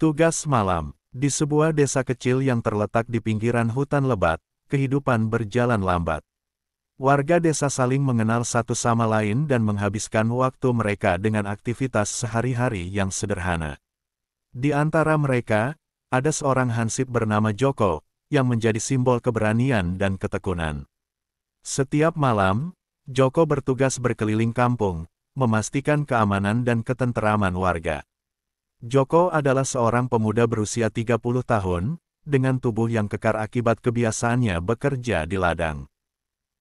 Tugas malam. Di sebuah desa kecil yang terletak di pinggiran hutan lebat, kehidupan berjalan lambat. Warga desa saling mengenal satu sama lain dan menghabiskan waktu mereka dengan aktivitas sehari-hari yang sederhana. Di antara mereka, ada seorang hansip bernama Joko, yang menjadi simbol keberanian dan ketekunan. Setiap malam, Joko bertugas berkeliling kampung, memastikan keamanan dan ketenteraman warga. Joko adalah seorang pemuda berusia 30 tahun, dengan tubuh yang kekar akibat kebiasaannya bekerja di ladang.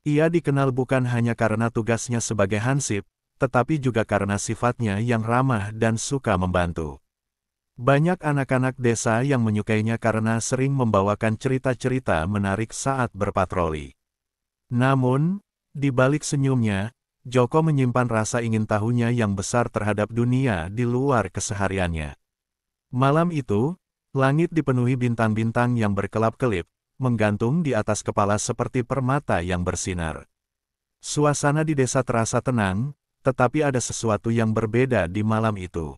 Ia dikenal bukan hanya karena tugasnya sebagai hansip, tetapi juga karena sifatnya yang ramah dan suka membantu. Banyak anak-anak desa yang menyukainya karena sering membawakan cerita-cerita menarik saat berpatroli. Namun, di balik senyumnya, Joko menyimpan rasa ingin tahunya yang besar terhadap dunia di luar kesehariannya. Malam itu, langit dipenuhi bintang-bintang yang berkelap-kelip, menggantung di atas kepala seperti permata yang bersinar. Suasana di desa terasa tenang, tetapi ada sesuatu yang berbeda di malam itu.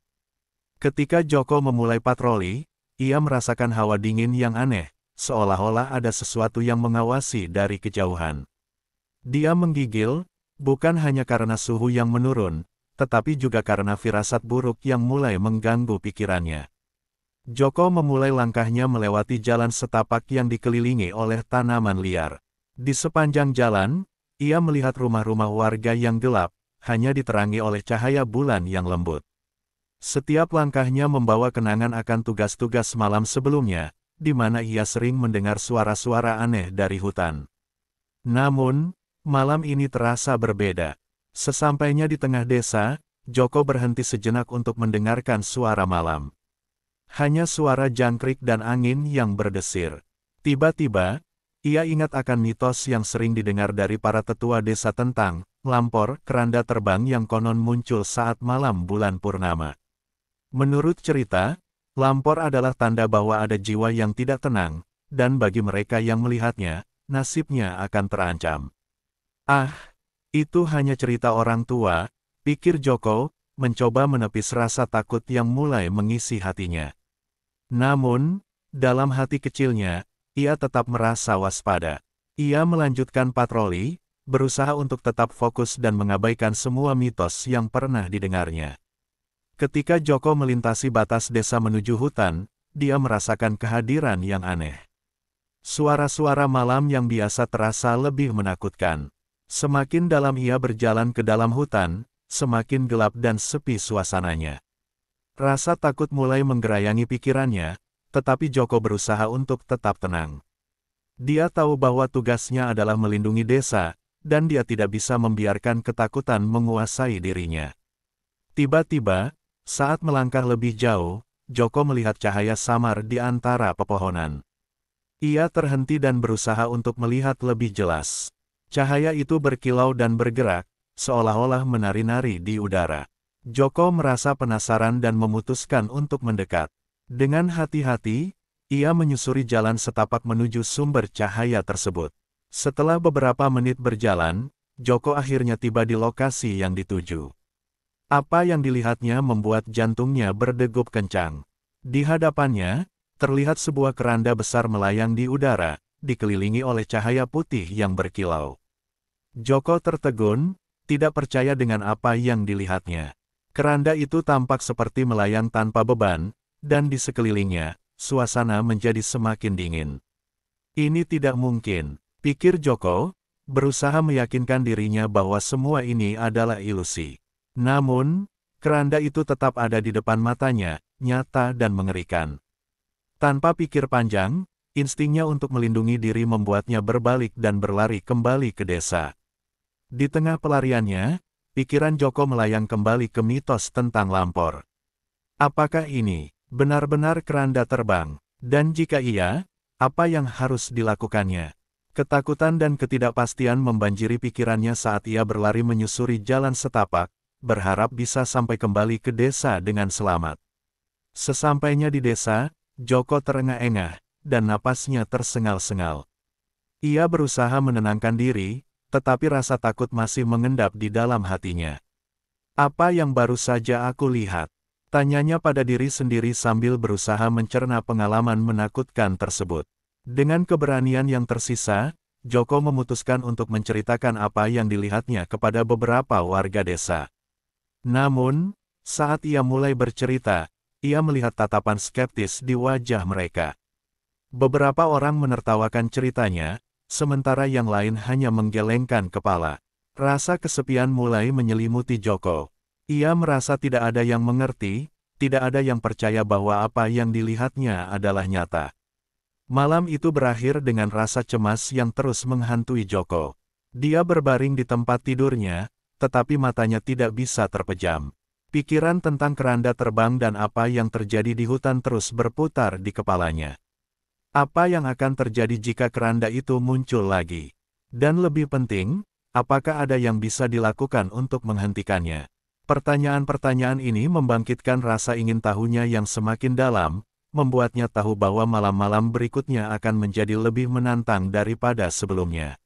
Ketika Joko memulai patroli, ia merasakan hawa dingin yang aneh, seolah-olah ada sesuatu yang mengawasi dari kejauhan. Dia menggigil, bukan hanya karena suhu yang menurun, tetapi juga karena firasat buruk yang mulai mengganggu pikirannya. Joko memulai langkahnya melewati jalan setapak yang dikelilingi oleh tanaman liar. Di sepanjang jalan, ia melihat rumah-rumah warga yang gelap, hanya diterangi oleh cahaya bulan yang lembut. Setiap langkahnya membawa kenangan akan tugas-tugas malam sebelumnya, di mana ia sering mendengar suara-suara aneh dari hutan. Namun, malam ini terasa berbeda. Sesampainya di tengah desa, Joko berhenti sejenak untuk mendengarkan suara malam. Hanya suara jangkrik dan angin yang berdesir. Tiba-tiba, ia ingat akan mitos yang sering didengar dari para tetua desa tentang lampor, keranda terbang yang konon muncul saat malam bulan purnama. Menurut cerita, lampor adalah tanda bahwa ada jiwa yang tidak tenang, dan bagi mereka yang melihatnya, nasibnya akan terancam. Ah, itu hanya cerita orang tua, pikir Joko, mencoba menepis rasa takut yang mulai mengisi hatinya. Namun, dalam hati kecilnya, ia tetap merasa waspada. Ia melanjutkan patroli, berusaha untuk tetap fokus dan mengabaikan semua mitos yang pernah didengarnya. Ketika Joko melintasi batas desa menuju hutan, dia merasakan kehadiran yang aneh. Suara-suara malam yang biasa terasa lebih menakutkan. Semakin dalam ia berjalan ke dalam hutan, semakin gelap dan sepi suasananya. Rasa takut mulai menggerayangi pikirannya, tetapi Joko berusaha untuk tetap tenang. Dia tahu bahwa tugasnya adalah melindungi desa, dan dia tidak bisa membiarkan ketakutan menguasai dirinya. Tiba-tiba, saat melangkah lebih jauh, Joko melihat cahaya samar di antara pepohonan. Ia terhenti dan berusaha untuk melihat lebih jelas. Cahaya itu berkilau dan bergerak, seolah-olah menari-nari di udara. Joko merasa penasaran dan memutuskan untuk mendekat. Dengan hati-hati, ia menyusuri jalan setapak menuju sumber cahaya tersebut. Setelah beberapa menit berjalan, Joko akhirnya tiba di lokasi yang dituju. Apa yang dilihatnya membuat jantungnya berdegup kencang. Di hadapannya, terlihat sebuah keranda besar melayang di udara, dikelilingi oleh cahaya putih yang berkilau. Joko tertegun, tidak percaya dengan apa yang dilihatnya. Keranda itu tampak seperti melayang tanpa beban, dan di sekelilingnya, suasana menjadi semakin dingin. Ini tidak mungkin, pikir Joko, berusaha meyakinkan dirinya bahwa semua ini adalah ilusi. Namun, keranda itu tetap ada di depan matanya, nyata dan mengerikan. Tanpa pikir panjang, instingnya untuk melindungi diri membuatnya berbalik dan berlari kembali ke desa. Di tengah pelariannya, pikiran Joko melayang kembali ke mitos tentang lampor. Apakah ini benar-benar keranda terbang? Dan jika iya, apa yang harus dilakukannya? Ketakutan dan ketidakpastian membanjiri pikirannya saat ia berlari menyusuri jalan setapak, berharap bisa sampai kembali ke desa dengan selamat. Sesampainya di desa, Joko terengah-engah, dan napasnya tersengal-sengal. Ia berusaha menenangkan diri, tetapi rasa takut masih mengendap di dalam hatinya. Apa yang baru saja aku lihat? Tanyanya pada diri sendiri sambil berusaha mencerna pengalaman menakutkan tersebut. Dengan keberanian yang tersisa, Joko memutuskan untuk menceritakan apa yang dilihatnya kepada beberapa warga desa. Namun, saat ia mulai bercerita, ia melihat tatapan skeptis di wajah mereka. Beberapa orang menertawakan ceritanya, sementara yang lain hanya menggelengkan kepala. Rasa kesepian mulai menyelimuti Joko. Ia merasa tidak ada yang mengerti, tidak ada yang percaya bahwa apa yang dilihatnya adalah nyata. Malam itu berakhir dengan rasa cemas yang terus menghantui Joko. Dia berbaring di tempat tidurnya, tetapi matanya tidak bisa terpejam. Pikiran tentang keranda terbang dan apa yang terjadi di hutan terus berputar di kepalanya. Apa yang akan terjadi jika keranda itu muncul lagi? Dan lebih penting, apakah ada yang bisa dilakukan untuk menghentikannya? Pertanyaan-pertanyaan ini membangkitkan rasa ingin tahunya yang semakin dalam, membuatnya tahu bahwa malam-malam berikutnya akan menjadi lebih menantang daripada sebelumnya.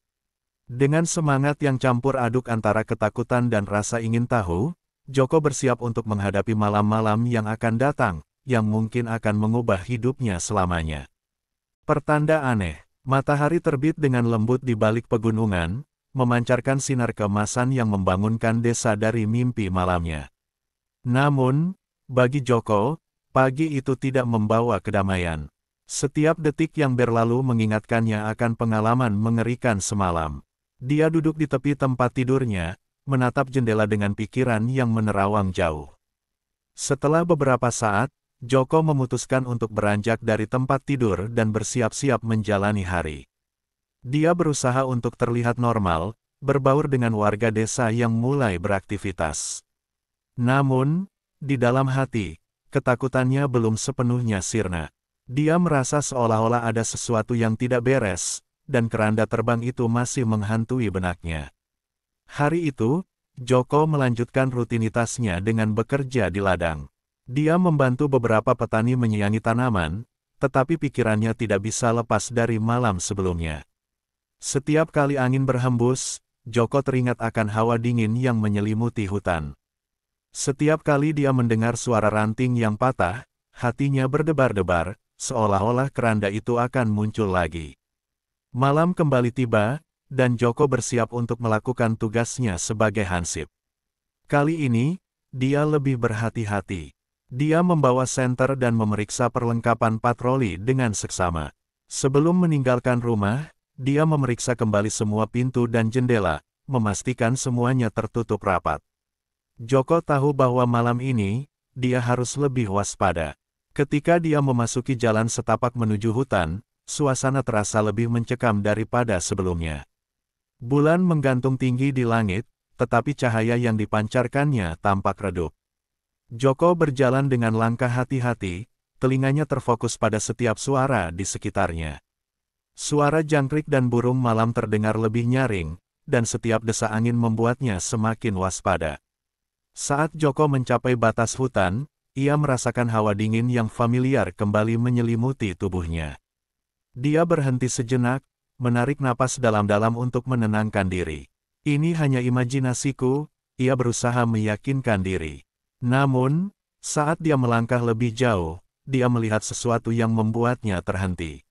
Dengan semangat yang campur aduk antara ketakutan dan rasa ingin tahu, Joko bersiap untuk menghadapi malam-malam yang akan datang, yang mungkin akan mengubah hidupnya selamanya. Pertanda aneh, matahari terbit dengan lembut di balik pegunungan, memancarkan sinar keemasan yang membangunkan desa dari mimpi malamnya. Namun, bagi Joko, pagi itu tidak membawa kedamaian. Setiap detik yang berlalu mengingatkannya akan pengalaman mengerikan semalam. Dia duduk di tepi tempat tidurnya, menatap jendela dengan pikiran yang menerawang jauh. Setelah beberapa saat, Joko memutuskan untuk beranjak dari tempat tidur dan bersiap-siap menjalani hari. Dia berusaha untuk terlihat normal, berbaur dengan warga desa yang mulai beraktivitas. Namun, di dalam hati, ketakutannya belum sepenuhnya sirna. Dia merasa seolah-olah ada sesuatu yang tidak beres, dan keranda terbang itu masih menghantui benaknya. Hari itu, Joko melanjutkan rutinitasnya dengan bekerja di ladang. Dia membantu beberapa petani menyiangi tanaman, tetapi pikirannya tidak bisa lepas dari malam sebelumnya. Setiap kali angin berhembus, Joko teringat akan hawa dingin yang menyelimuti hutan. Setiap kali dia mendengar suara ranting yang patah, hatinya berdebar-debar, seolah-olah keranda itu akan muncul lagi. Malam kembali tiba, dan Joko bersiap untuk melakukan tugasnya sebagai hansip. Kali ini, dia lebih berhati-hati. Dia membawa senter dan memeriksa perlengkapan patroli dengan seksama. Sebelum meninggalkan rumah, dia memeriksa kembali semua pintu dan jendela, memastikan semuanya tertutup rapat. Joko tahu bahwa malam ini, dia harus lebih waspada. Ketika dia memasuki jalan setapak menuju hutan, suasana terasa lebih mencekam daripada sebelumnya. Bulan menggantung tinggi di langit, tetapi cahaya yang dipancarkannya tampak redup. Joko berjalan dengan langkah hati-hati, telinganya terfokus pada setiap suara di sekitarnya. Suara jangkrik dan burung malam terdengar lebih nyaring, dan setiap desa angin membuatnya semakin waspada. Saat Joko mencapai batas hutan, ia merasakan hawa dingin yang familiar kembali menyelimuti tubuhnya. Dia berhenti sejenak, menarik napas dalam-dalam untuk menenangkan diri. Ini hanya imajinasiku, ia berusaha meyakinkan diri. Namun, saat dia melangkah lebih jauh, dia melihat sesuatu yang membuatnya terhenti.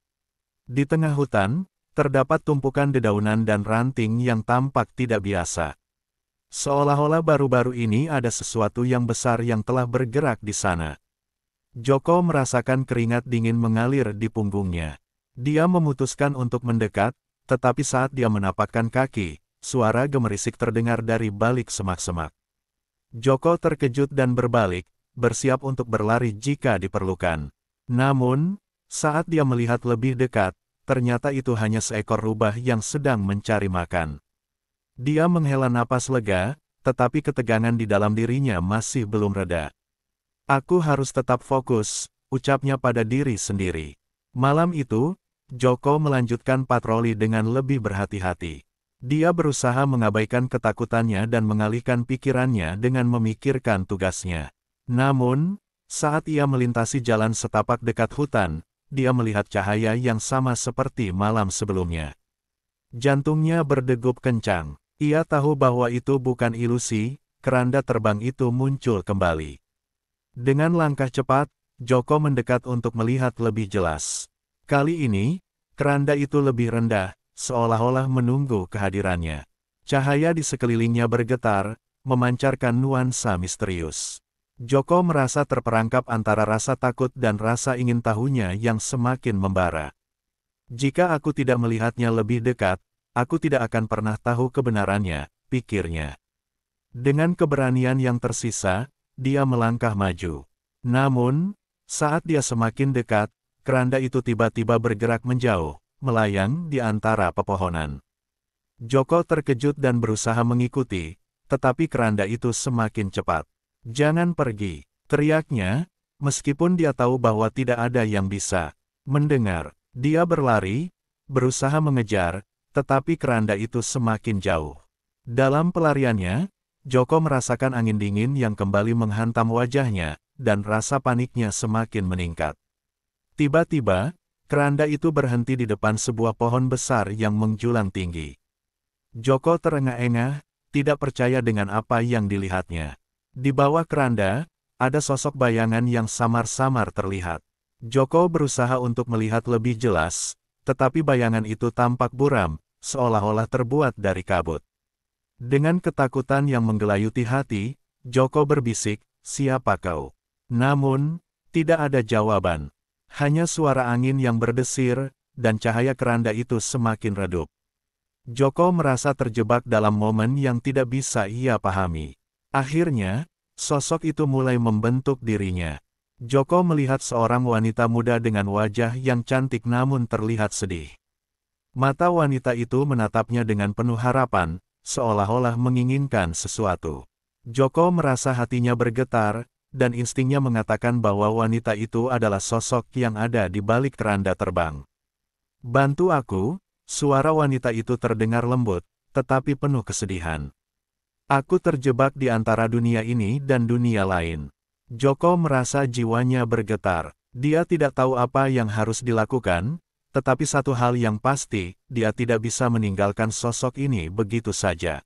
Di tengah hutan, terdapat tumpukan dedaunan dan ranting yang tampak tidak biasa. Seolah-olah baru-baru ini ada sesuatu yang besar yang telah bergerak di sana. Joko merasakan keringat dingin mengalir di punggungnya. Dia memutuskan untuk mendekat, tetapi saat dia menapakkan kaki, suara gemerisik terdengar dari balik semak-semak. Joko terkejut dan berbalik, bersiap untuk berlari jika diperlukan. Namun, saat dia melihat lebih dekat, ternyata itu hanya seekor rubah yang sedang mencari makan. Dia menghela napas lega, tetapi ketegangan di dalam dirinya masih belum reda. Aku harus tetap fokus, ucapnya pada diri sendiri. Malam itu, Joko melanjutkan patroli dengan lebih berhati-hati. Dia berusaha mengabaikan ketakutannya dan mengalihkan pikirannya dengan memikirkan tugasnya. Namun, saat ia melintasi jalan setapak dekat hutan, dia melihat cahaya yang sama seperti malam sebelumnya. Jantungnya berdegup kencang. Ia tahu bahwa itu bukan ilusi, keranda terbang itu muncul kembali. Dengan langkah cepat, Joko mendekat untuk melihat lebih jelas. Kali ini, keranda itu lebih rendah, seolah-olah menunggu kehadirannya. Cahaya di sekelilingnya bergetar, memancarkan nuansa misterius. Joko merasa terperangkap antara rasa takut dan rasa ingin tahunya yang semakin membara. Jika aku tidak melihatnya lebih dekat, aku tidak akan pernah tahu kebenarannya, pikirnya. Dengan keberanian yang tersisa, dia melangkah maju. Namun, saat dia semakin dekat, keranda itu tiba-tiba bergerak menjauh, melayang di antara pepohonan. Joko terkejut dan berusaha mengikuti, tetapi keranda itu semakin cepat. "Jangan pergi," teriaknya, meskipun dia tahu bahwa tidak ada yang bisa mendengar. Dia berlari, berusaha mengejar, tetapi keranda itu semakin jauh. Dalam pelariannya, Joko merasakan angin dingin yang kembali menghantam wajahnya, dan rasa paniknya semakin meningkat. Tiba-tiba, keranda itu berhenti di depan sebuah pohon besar yang menjulang tinggi. Joko terengah-engah, tidak percaya dengan apa yang dilihatnya. Di bawah keranda, ada sosok bayangan yang samar-samar terlihat. Joko berusaha untuk melihat lebih jelas, tetapi bayangan itu tampak buram, seolah-olah terbuat dari kabut. Dengan ketakutan yang menggelayuti hati, Joko berbisik, "Siapa kau?" Namun, tidak ada jawaban. Hanya suara angin yang berdesir, dan cahaya keranda itu semakin redup. Joko merasa terjebak dalam momen yang tidak bisa ia pahami. Akhirnya, sosok itu mulai membentuk dirinya. Joko melihat seorang wanita muda dengan wajah yang cantik namun terlihat sedih. Mata wanita itu menatapnya dengan penuh harapan, seolah-olah menginginkan sesuatu. Joko merasa hatinya bergetar, dan instingnya mengatakan bahwa wanita itu adalah sosok yang ada di balik keranda terbang. "Bantu aku," suara wanita itu terdengar lembut, tetapi penuh kesedihan. "Aku terjebak di antara dunia ini dan dunia lain." Joko merasa jiwanya bergetar. Dia tidak tahu apa yang harus dilakukan, tetapi satu hal yang pasti, dia tidak bisa meninggalkan sosok ini begitu saja.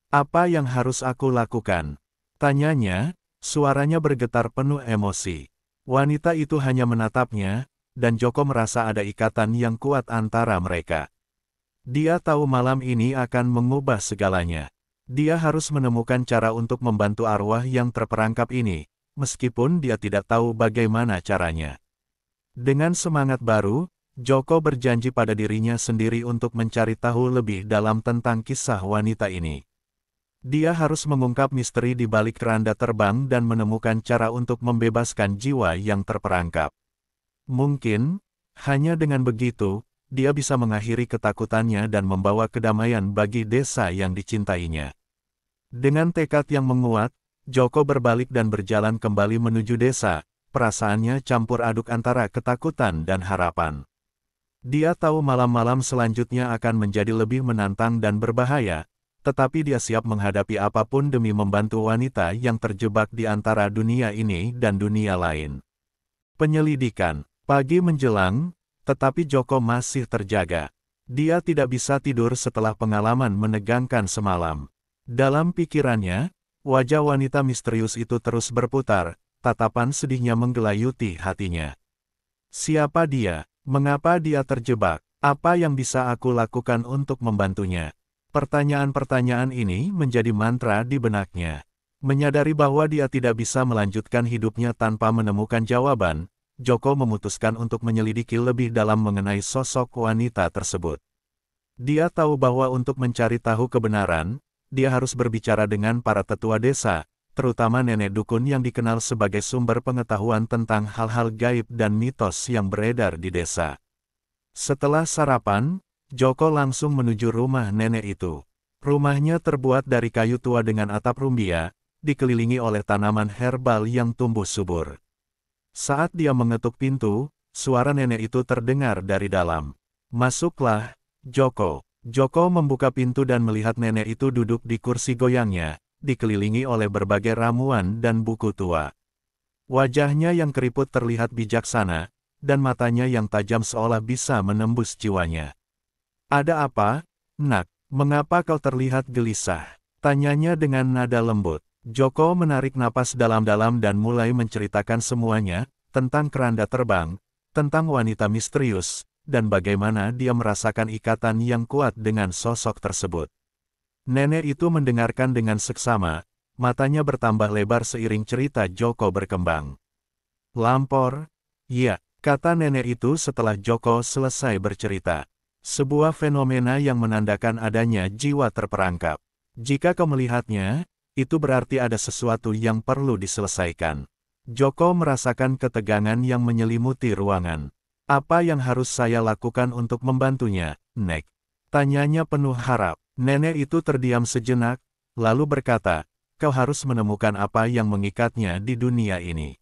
"Apa yang harus aku lakukan?" tanyanya, suaranya bergetar penuh emosi. Wanita itu hanya menatapnya, dan Joko merasa ada ikatan yang kuat antara mereka. Dia tahu malam ini akan mengubah segalanya. Dia harus menemukan cara untuk membantu arwah yang terperangkap ini, meskipun dia tidak tahu bagaimana caranya. Dengan semangat baru, Joko berjanji pada dirinya sendiri untuk mencari tahu lebih dalam tentang kisah wanita ini. Dia harus mengungkap misteri di balik keranda terbang dan menemukan cara untuk membebaskan jiwa yang terperangkap. Mungkin, hanya dengan begitu, dia bisa mengakhiri ketakutannya dan membawa kedamaian bagi desa yang dicintainya. Dengan tekad yang menguat, Joko berbalik dan berjalan kembali menuju desa, perasaannya campur aduk antara ketakutan dan harapan. Dia tahu malam-malam selanjutnya akan menjadi lebih menantang dan berbahaya, tetapi dia siap menghadapi apapun demi membantu wanita yang terjebak di antara dunia ini dan dunia lain. Penyelidikan. Pagi menjelang, tetapi Joko masih terjaga. Dia tidak bisa tidur setelah pengalaman menegangkan semalam. Dalam pikirannya, wajah wanita misterius itu terus berputar, tatapan sedihnya menggelayuti hatinya. Siapa dia? Mengapa dia terjebak? Apa yang bisa aku lakukan untuk membantunya? Pertanyaan-pertanyaan ini menjadi mantra di benaknya. Menyadari bahwa dia tidak bisa melanjutkan hidupnya tanpa menemukan jawaban, Joko memutuskan untuk menyelidiki lebih dalam mengenai sosok wanita tersebut. Dia tahu bahwa untuk mencari tahu kebenaran, dia harus berbicara dengan para tetua desa, terutama nenek dukun yang dikenal sebagai sumber pengetahuan tentang hal-hal gaib dan mitos yang beredar di desa. Setelah sarapan, Joko langsung menuju rumah nenek itu. Rumahnya terbuat dari kayu tua dengan atap rumbia, dikelilingi oleh tanaman herbal yang tumbuh subur. Saat dia mengetuk pintu, suara nenek itu terdengar dari dalam. "Masuklah, Joko." Joko membuka pintu dan melihat nenek itu duduk di kursi goyangnya, dikelilingi oleh berbagai ramuan dan buku tua. Wajahnya yang keriput terlihat bijaksana, dan matanya yang tajam seolah bisa menembus jiwanya. "Ada apa, Nak? Mengapa kau terlihat gelisah?" tanyanya dengan nada lembut. Joko menarik napas dalam-dalam dan mulai menceritakan semuanya, tentang keranda terbang, tentang wanita misterius, dan bagaimana dia merasakan ikatan yang kuat dengan sosok tersebut. Nenek itu mendengarkan dengan seksama, matanya bertambah lebar seiring cerita Joko berkembang. Lampor, ya, kata nenek itu setelah Joko selesai bercerita. Sebuah fenomena yang menandakan adanya jiwa terperangkap. Jika kau melihatnya, itu berarti ada sesuatu yang perlu diselesaikan. Joko merasakan ketegangan yang menyelimuti ruangan. Apa yang harus saya lakukan untuk membantunya, Nek? Tanyanya penuh harap. Nenek itu terdiam sejenak, lalu berkata, kau harus menemukan apa yang mengikatnya di dunia ini.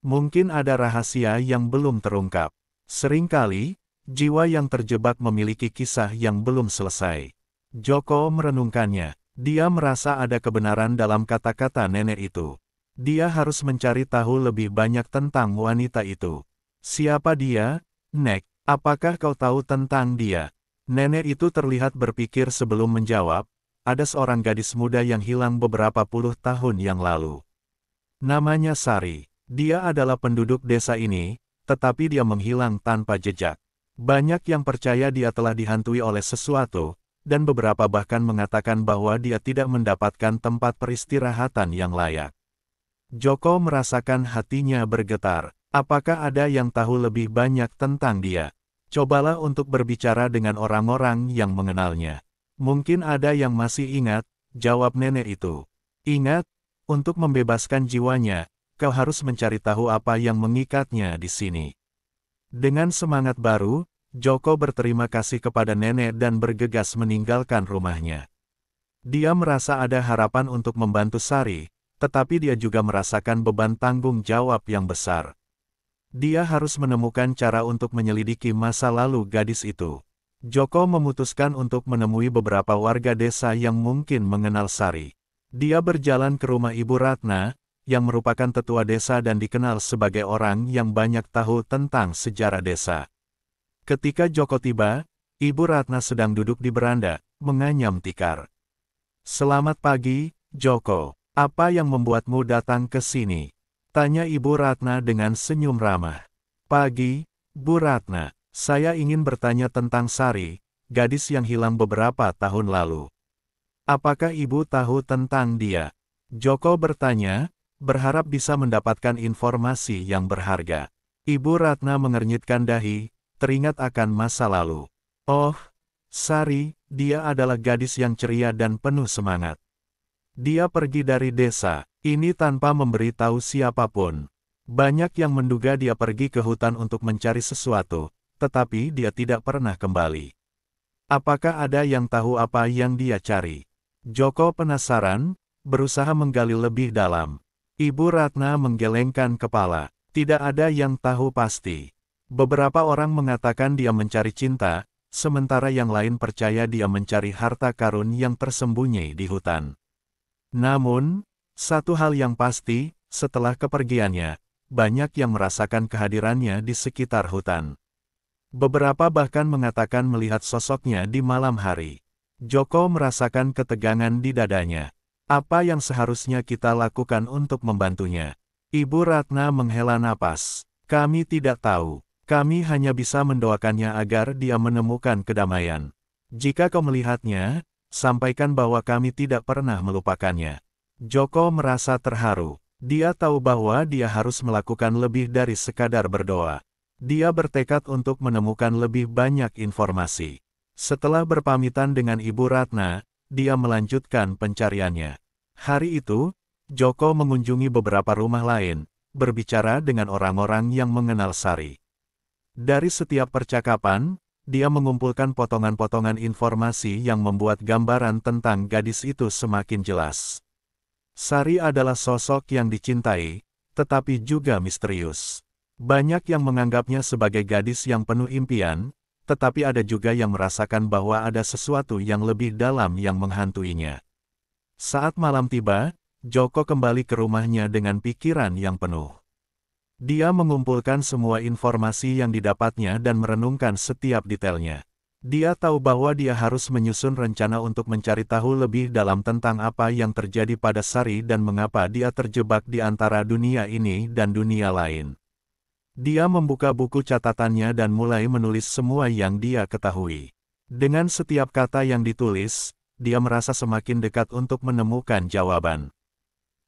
Mungkin ada rahasia yang belum terungkap. Seringkali, jiwa yang terjebak memiliki kisah yang belum selesai. Joko merenungkannya. Dia merasa ada kebenaran dalam kata-kata nenek itu. Dia harus mencari tahu lebih banyak tentang wanita itu. Siapa dia, Nek? Apakah kau tahu tentang dia? Nenek itu terlihat berpikir sebelum menjawab. Ada seorang gadis muda yang hilang beberapa puluh tahun yang lalu. Namanya Sari. Dia adalah penduduk desa ini, tetapi dia menghilang tanpa jejak. Banyak yang percaya dia telah dihantui oleh sesuatu, dan beberapa bahkan mengatakan bahwa dia tidak mendapatkan tempat peristirahatan yang layak. Joko merasakan hatinya bergetar. Apakah ada yang tahu lebih banyak tentang dia? Cobalah untuk berbicara dengan orang-orang yang mengenalnya. Mungkin ada yang masih ingat, jawab nenek itu. Ingat, untuk membebaskan jiwanya, kau harus mencari tahu apa yang mengikatnya di sini. Dengan semangat baru, Joko berterima kasih kepada nenek dan bergegas meninggalkan rumahnya. Dia merasa ada harapan untuk membantu Sari, tetapi dia juga merasakan beban tanggung jawab yang besar. Dia harus menemukan cara untuk menyelidiki masa lalu gadis itu. Joko memutuskan untuk menemui beberapa warga desa yang mungkin mengenal Sari. Dia berjalan ke rumah Ibu Ratna, yang merupakan tetua desa dan dikenal sebagai orang yang banyak tahu tentang sejarah desa. Ketika Joko tiba, Ibu Ratna sedang duduk di beranda, menganyam tikar. Selamat pagi, Joko. Apa yang membuatmu datang ke sini? Tanya Ibu Ratna dengan senyum ramah. Pagi, Bu Ratna. Saya ingin bertanya tentang Sari, gadis yang hilang beberapa tahun lalu. Apakah Ibu tahu tentang dia? Joko bertanya, berharap bisa mendapatkan informasi yang berharga. Ibu Ratna mengernyitkan dahi, teringat akan masa lalu. Oh, Sari, dia adalah gadis yang ceria dan penuh semangat. Dia pergi dari desa ini tanpa memberitahu siapapun. Banyak yang menduga dia pergi ke hutan untuk mencari sesuatu, tetapi dia tidak pernah kembali. Apakah ada yang tahu apa yang dia cari? Joko penasaran, berusaha menggali lebih dalam. Ibu Ratna menggelengkan kepala. Tidak ada yang tahu pasti. Beberapa orang mengatakan dia mencari cinta, sementara yang lain percaya dia mencari harta karun yang tersembunyi di hutan. Namun, satu hal yang pasti, setelah kepergiannya, banyak yang merasakan kehadirannya di sekitar hutan. Beberapa bahkan mengatakan melihat sosoknya di malam hari. Joko merasakan ketegangan di dadanya. Apa yang seharusnya kita lakukan untuk membantunya? Ibu Ratna menghela napas. Kami tidak tahu. Kami hanya bisa mendoakannya agar dia menemukan kedamaian. Jika kau melihatnya, sampaikan bahwa kami tidak pernah melupakannya. Joko merasa terharu. Dia tahu bahwa dia harus melakukan lebih dari sekadar berdoa. Dia bertekad untuk menemukan lebih banyak informasi. Setelah berpamitan dengan Ibu Ratna, dia melanjutkan pencariannya. Hari itu, Joko mengunjungi beberapa rumah lain, berbicara dengan orang-orang yang mengenal Sari. Dari setiap percakapan, dia mengumpulkan potongan-potongan informasi yang membuat gambaran tentang gadis itu semakin jelas. Sari adalah sosok yang dicintai, tetapi juga misterius. Banyak yang menganggapnya sebagai gadis yang penuh impian, tetapi ada juga yang merasakan bahwa ada sesuatu yang lebih dalam yang menghantuinya. Saat malam tiba, Joko kembali ke rumahnya dengan pikiran yang penuh. Dia mengumpulkan semua informasi yang didapatnya dan merenungkan setiap detailnya. Dia tahu bahwa dia harus menyusun rencana untuk mencari tahu lebih dalam tentang apa yang terjadi pada Sari dan mengapa dia terjebak di antara dunia ini dan dunia lain. Dia membuka buku catatannya dan mulai menulis semua yang dia ketahui. Dengan setiap kata yang ditulis, dia merasa semakin dekat untuk menemukan jawaban.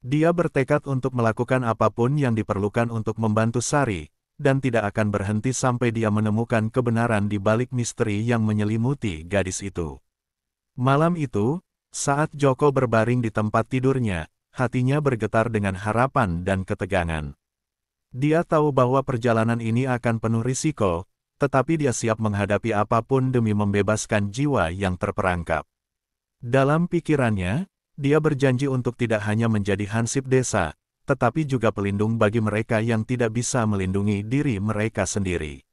Dia bertekad untuk melakukan apapun yang diperlukan untuk membantu Sari, dan tidak akan berhenti sampai dia menemukan kebenaran di balik misteri yang menyelimuti gadis itu. Malam itu, saat Joko berbaring di tempat tidurnya, hatinya bergetar dengan harapan dan ketegangan. Dia tahu bahwa perjalanan ini akan penuh risiko, tetapi dia siap menghadapi apapun demi membebaskan jiwa yang terperangkap. Dalam pikirannya, dia berjanji untuk tidak hanya menjadi hansip desa, tetapi juga pelindung bagi mereka yang tidak bisa melindungi diri mereka sendiri.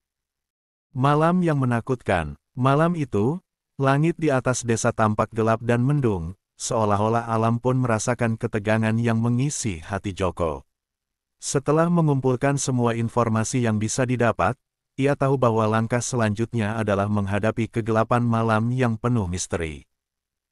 Malam yang menakutkan. Malam itu, langit di atas desa tampak gelap dan mendung, seolah-olah alam pun merasakan ketegangan yang mengisi hati Joko. Setelah mengumpulkan semua informasi yang bisa didapat, ia tahu bahwa langkah selanjutnya adalah menghadapi kegelapan malam yang penuh misteri.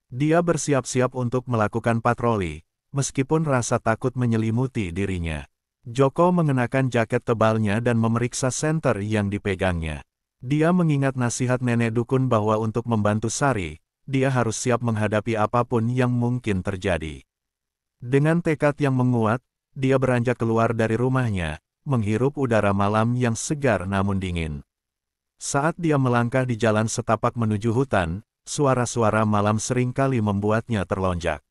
Dia bersiap-siap untuk melakukan patroli, meskipun rasa takut menyelimuti dirinya. Joko mengenakan jaket tebalnya dan memeriksa senter yang dipegangnya. Dia mengingat nasihat nenek dukun bahwa untuk membantu Sari, dia harus siap menghadapi apapun yang mungkin terjadi. Dengan tekad yang menguat, dia beranjak keluar dari rumahnya, menghirup udara malam yang segar namun dingin. Saat dia melangkah di jalan setapak menuju hutan, suara-suara malam seringkali membuatnya terlonjak.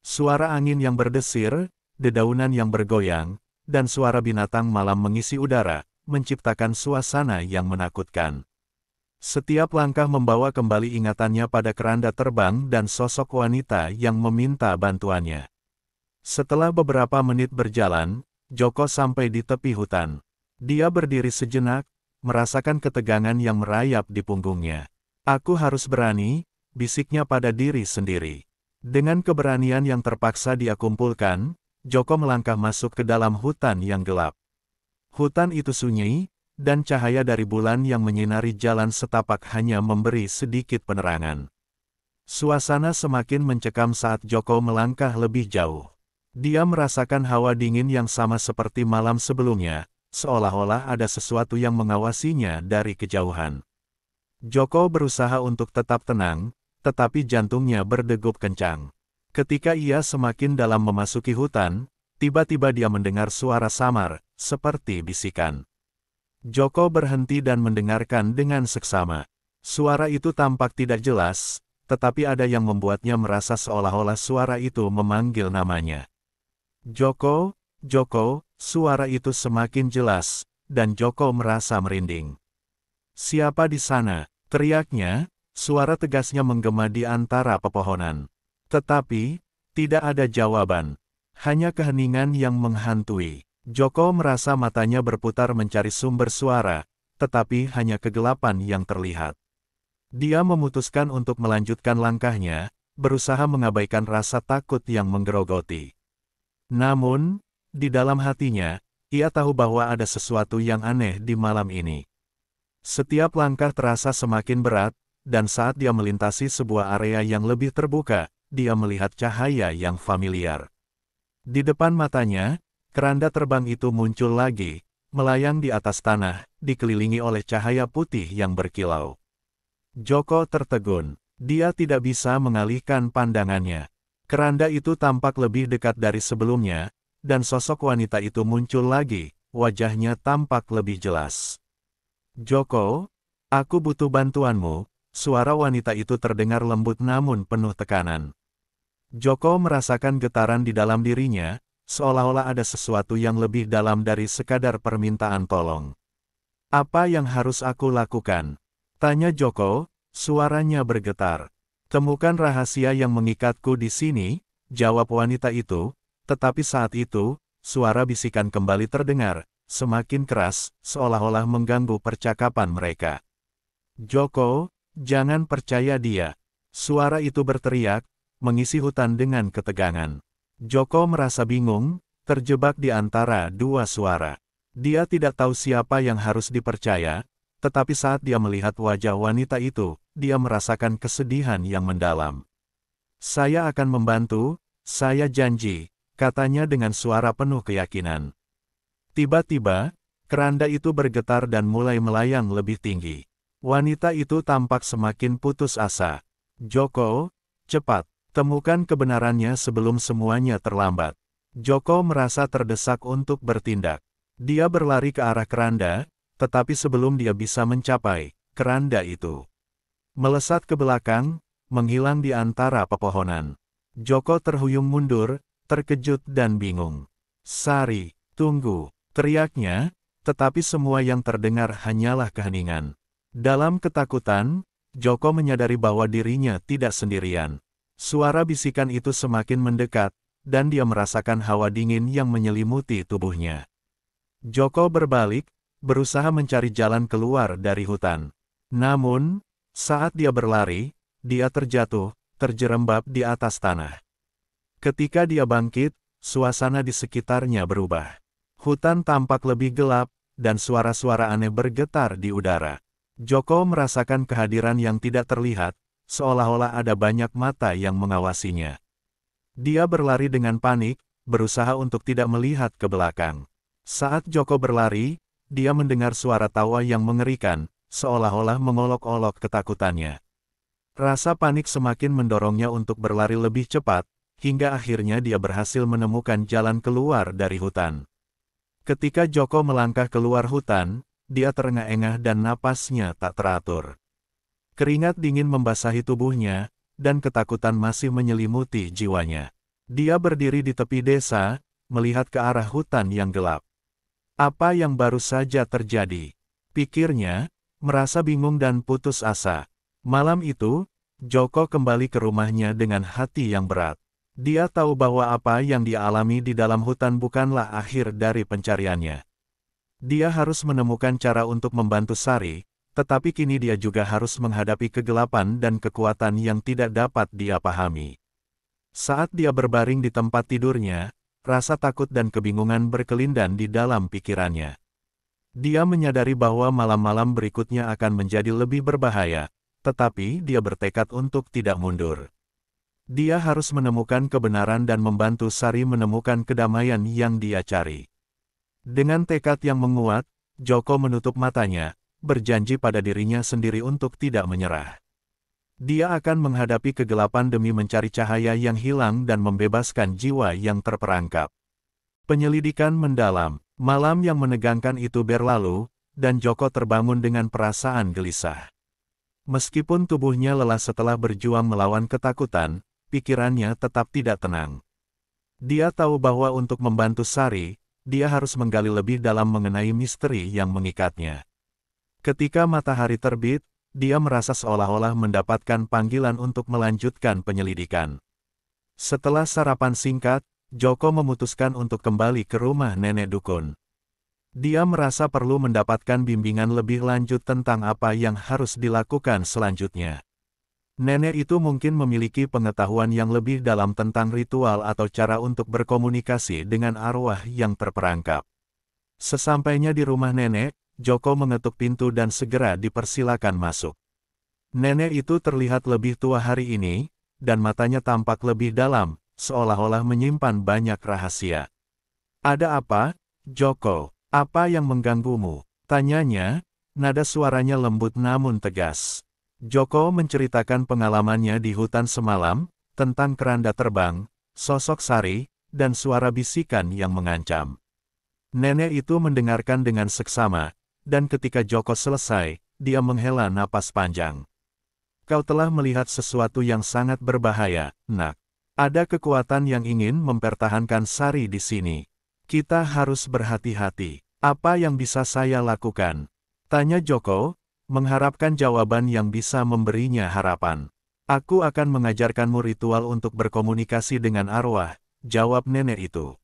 Suara angin yang berdesir, dedaunan yang bergoyang, dan suara binatang malam mengisi udara, menciptakan suasana yang menakutkan. Setiap langkah membawa kembali ingatannya pada keranda terbang dan sosok wanita yang meminta bantuannya. Setelah beberapa menit berjalan, Joko sampai di tepi hutan. Dia berdiri sejenak, merasakan ketegangan yang merayap di punggungnya. "Aku harus berani," bisiknya pada diri sendiri. Dengan keberanian yang terpaksa dia kumpulkan, Joko melangkah masuk ke dalam hutan yang gelap. Hutan itu sunyi, dan cahaya dari bulan yang menyinari jalan setapak hanya memberi sedikit penerangan. Suasana semakin mencekam saat Joko melangkah lebih jauh. Dia merasakan hawa dingin yang sama seperti malam sebelumnya, seolah-olah ada sesuatu yang mengawasinya dari kejauhan. Joko berusaha untuk tetap tenang, tetapi jantungnya berdegup kencang. Ketika ia semakin dalam memasuki hutan, tiba-tiba dia mendengar suara samar, seperti bisikan. Joko berhenti dan mendengarkan dengan seksama. Suara itu tampak tidak jelas, tetapi ada yang membuatnya merasa seolah-olah suara itu memanggil namanya. "Joko, Joko," suara itu semakin jelas, dan Joko merasa merinding. "Siapa di sana?" teriaknya. Suara tegasnya menggema di antara pepohonan. Tetapi, tidak ada jawaban. Hanya keheningan yang menghantui. Joko merasa matanya berputar mencari sumber suara, tetapi hanya kegelapan yang terlihat. Dia memutuskan untuk melanjutkan langkahnya, berusaha mengabaikan rasa takut yang menggerogoti. Namun, di dalam hatinya, ia tahu bahwa ada sesuatu yang aneh di malam ini. Setiap langkah terasa semakin berat, dan saat dia melintasi sebuah area yang lebih terbuka, dia melihat cahaya yang familiar. Di depan matanya, keranda terbang itu muncul lagi, melayang di atas tanah, dikelilingi oleh cahaya putih yang berkilau. Joko tertegun. Dia tidak bisa mengalihkan pandangannya. Keranda itu tampak lebih dekat dari sebelumnya, dan sosok wanita itu muncul lagi, wajahnya tampak lebih jelas. "Joko, aku butuh bantuanmu." Suara wanita itu terdengar lembut namun penuh tekanan. Joko merasakan getaran di dalam dirinya, seolah-olah ada sesuatu yang lebih dalam dari sekadar permintaan tolong. "Apa yang harus aku lakukan?" tanya Joko, suaranya bergetar. "Temukan rahasia yang mengikatku di sini," jawab wanita itu, tetapi saat itu, suara bisikan kembali terdengar, semakin keras, seolah-olah mengganggu percakapan mereka. "Joko, jangan percaya dia." Suara itu berteriak, mengisi hutan dengan ketegangan. Joko merasa bingung, terjebak di antara dua suara. Dia tidak tahu siapa yang harus dipercaya, tetapi saat dia melihat wajah wanita itu, dia merasakan kesedihan yang mendalam. "Saya akan membantu, saya janji," katanya dengan suara penuh keyakinan. Tiba-tiba, keranda itu bergetar dan mulai melayang lebih tinggi. Wanita itu tampak semakin putus asa. "Joko, cepat, temukan kebenarannya sebelum semuanya terlambat." Joko merasa terdesak untuk bertindak. Dia berlari ke arah keranda, tetapi sebelum dia bisa mencapai, keranda itu melesat ke belakang, menghilang di antara pepohonan. Joko terhuyung mundur, terkejut dan bingung. "Sari, tunggu!" teriaknya, tetapi semua yang terdengar hanyalah keheningan. Dalam ketakutan, Joko menyadari bahwa dirinya tidak sendirian. Suara bisikan itu semakin mendekat, dan dia merasakan hawa dingin yang menyelimuti tubuhnya. Joko berbalik, berusaha mencari jalan keluar dari hutan. Namun, saat dia berlari, dia terjatuh, terjerembab di atas tanah. Ketika dia bangkit, suasana di sekitarnya berubah. Hutan tampak lebih gelap, dan suara-suara aneh bergetar di udara. Joko merasakan kehadiran yang tidak terlihat, seolah-olah ada banyak mata yang mengawasinya. Dia berlari dengan panik, berusaha untuk tidak melihat ke belakang. Saat Joko berlari, dia mendengar suara tawa yang mengerikan, seolah-olah mengolok-olok ketakutannya. Rasa panik semakin mendorongnya untuk berlari lebih cepat, hingga akhirnya dia berhasil menemukan jalan keluar dari hutan. Ketika Joko melangkah keluar hutan, dia terengah-engah dan napasnya tak teratur. Keringat dingin membasahi tubuhnya, dan ketakutan masih menyelimuti jiwanya. Dia berdiri di tepi desa, melihat ke arah hutan yang gelap. Apa yang baru saja terjadi? Pikirnya, merasa bingung dan putus asa. Malam itu, Joko kembali ke rumahnya dengan hati yang berat. Dia tahu bahwa apa yang dia alami di dalam hutan bukanlah akhir dari pencariannya. Dia harus menemukan cara untuk membantu Sari, tetapi kini dia juga harus menghadapi kegelapan dan kekuatan yang tidak dapat dia pahami. Saat dia berbaring di tempat tidurnya, rasa takut dan kebingungan berkelindan di dalam pikirannya. Dia menyadari bahwa malam-malam berikutnya akan menjadi lebih berbahaya, tetapi dia bertekad untuk tidak mundur. Dia harus menemukan kebenaran dan membantu Sari menemukan kedamaian yang dia cari. Dengan tekad yang menguat, Joko menutup matanya, berjanji pada dirinya sendiri untuk tidak menyerah. Dia akan menghadapi kegelapan demi mencari cahaya yang hilang dan membebaskan jiwa yang terperangkap. Penyelidikan mendalam. Malam yang menegangkan itu berlalu, dan Joko terbangun dengan perasaan gelisah. Meskipun tubuhnya lelah setelah berjuang melawan ketakutan, pikirannya tetap tidak tenang. Dia tahu bahwa untuk membantu Sari, dia harus menggali lebih dalam mengenai misteri yang mengikatnya. Ketika matahari terbit, dia merasa seolah-olah mendapatkan panggilan untuk melanjutkan penyelidikan. Setelah sarapan singkat, Joko memutuskan untuk kembali ke rumah nenek dukun. Dia merasa perlu mendapatkan bimbingan lebih lanjut tentang apa yang harus dilakukan selanjutnya. Nenek itu mungkin memiliki pengetahuan yang lebih dalam tentang ritual atau cara untuk berkomunikasi dengan arwah yang terperangkap. Sesampainya di rumah nenek, Joko mengetuk pintu dan segera dipersilakan masuk. Nenek itu terlihat lebih tua hari ini, dan matanya tampak lebih dalam, seolah-olah menyimpan banyak rahasia. "Ada apa, Joko? Apa yang mengganggumu?" tanyanya, nada suaranya lembut namun tegas. Joko menceritakan pengalamannya di hutan semalam, tentang keranda terbang, sosok Sari, dan suara bisikan yang mengancam. Nenek itu mendengarkan dengan seksama, dan ketika Joko selesai, dia menghela napas panjang. "Kau telah melihat sesuatu yang sangat berbahaya, Nak. Ada kekuatan yang ingin mempertahankan Sari di sini. Kita harus berhati-hati. Apa yang bisa saya lakukan?" tanya Joko, mengharapkan jawaban yang bisa memberinya harapan. "Aku akan mengajarkanmu ritual untuk berkomunikasi dengan arwah," jawab nenek itu.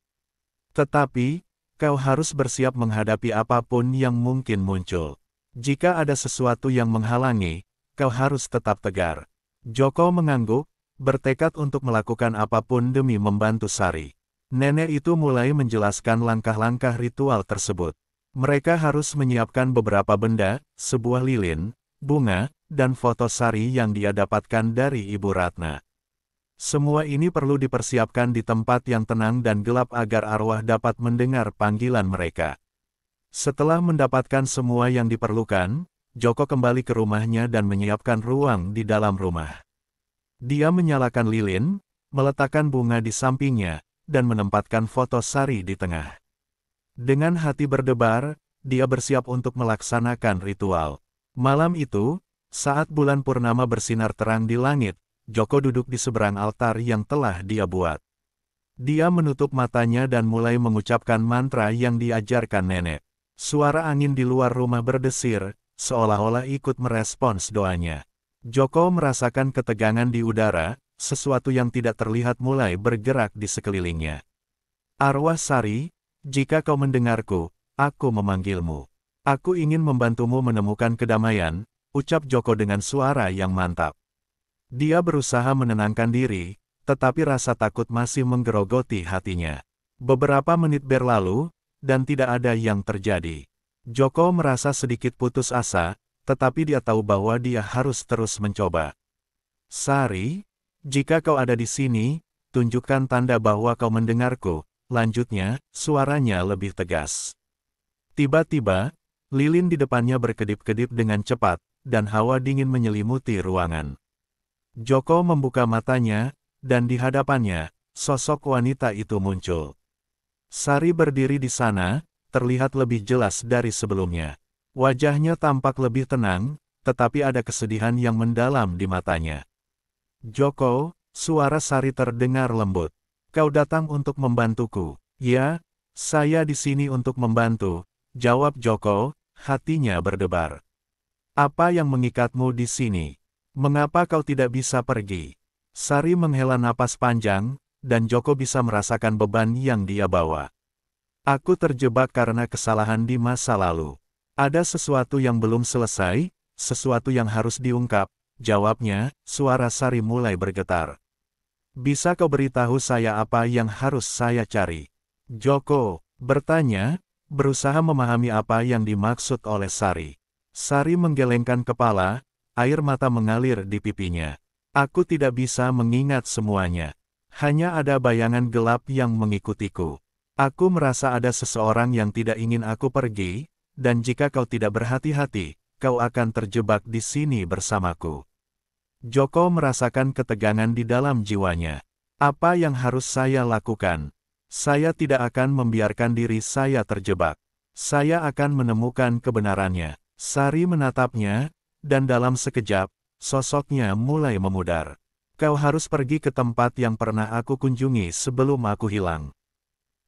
"Tetapi, kau harus bersiap menghadapi apapun yang mungkin muncul. Jika ada sesuatu yang menghalangi, kau harus tetap tegar." Joko mengangguk, bertekad untuk melakukan apapun demi membantu Sari. Nenek itu mulai menjelaskan langkah-langkah ritual tersebut. Mereka harus menyiapkan beberapa benda, sebuah lilin, bunga, dan foto Sari yang dia dapatkan dari Ibu Ratna. Semua ini perlu dipersiapkan di tempat yang tenang dan gelap agar arwah dapat mendengar panggilan mereka. Setelah mendapatkan semua yang diperlukan, Joko kembali ke rumahnya dan menyiapkan ruang di dalam rumah. Dia menyalakan lilin, meletakkan bunga di sampingnya, dan menempatkan foto Sari di tengah. Dengan hati berdebar, dia bersiap untuk melaksanakan ritual. Malam itu, saat bulan purnama bersinar terang di langit, Joko duduk di seberang altar yang telah dia buat. Dia menutup matanya dan mulai mengucapkan mantra yang diajarkan nenek. Suara angin di luar rumah berdesir, seolah-olah ikut merespons doanya. Joko merasakan ketegangan di udara, sesuatu yang tidak terlihat mulai bergerak di sekelilingnya. Arwah Sari, jika kau mendengarku, aku memanggilmu. Aku ingin membantumu menemukan kedamaian, ucap Joko dengan suara yang mantap. Dia berusaha menenangkan diri, tetapi rasa takut masih menggerogoti hatinya. Beberapa menit berlalu, dan tidak ada yang terjadi. Joko merasa sedikit putus asa, tetapi dia tahu bahwa dia harus terus mencoba. Sari, jika kau ada di sini, tunjukkan tanda bahwa kau mendengarku. Lanjutnya, suaranya lebih tegas. Tiba-tiba, lilin di depannya berkedip-kedip dengan cepat, dan hawa dingin menyelimuti ruangan. Joko membuka matanya, dan di hadapannya, sosok wanita itu muncul. Sari berdiri di sana, terlihat lebih jelas dari sebelumnya. Wajahnya tampak lebih tenang, tetapi ada kesedihan yang mendalam di matanya. Joko, suara Sari terdengar lembut. Kau datang untuk membantuku. Ya, saya di sini untuk membantu, jawab Joko, hatinya berdebar. Apa yang mengikatmu di sini? Mengapa kau tidak bisa pergi? Sari menghela napas panjang, dan Joko bisa merasakan beban yang dia bawa. Aku terjebak karena kesalahan di masa lalu. Ada sesuatu yang belum selesai, sesuatu yang harus diungkap, jawabnya, suara Sari mulai bergetar. Bisa kau beritahu saya apa yang harus saya cari? Joko bertanya, berusaha memahami apa yang dimaksud oleh Sari. Sari menggelengkan kepala, air mata mengalir di pipinya. Aku tidak bisa mengingat semuanya. Hanya ada bayangan gelap yang mengikutiku. Aku merasa ada seseorang yang tidak ingin aku pergi, dan jika kau tidak berhati-hati, kau akan terjebak di sini bersamaku. Joko merasakan ketegangan di dalam jiwanya. Apa yang harus saya lakukan? Saya tidak akan membiarkan diri saya terjebak. Saya akan menemukan kebenarannya. Sari menatapnya, dan dalam sekejap, sosoknya mulai memudar. Kau harus pergi ke tempat yang pernah aku kunjungi sebelum aku hilang.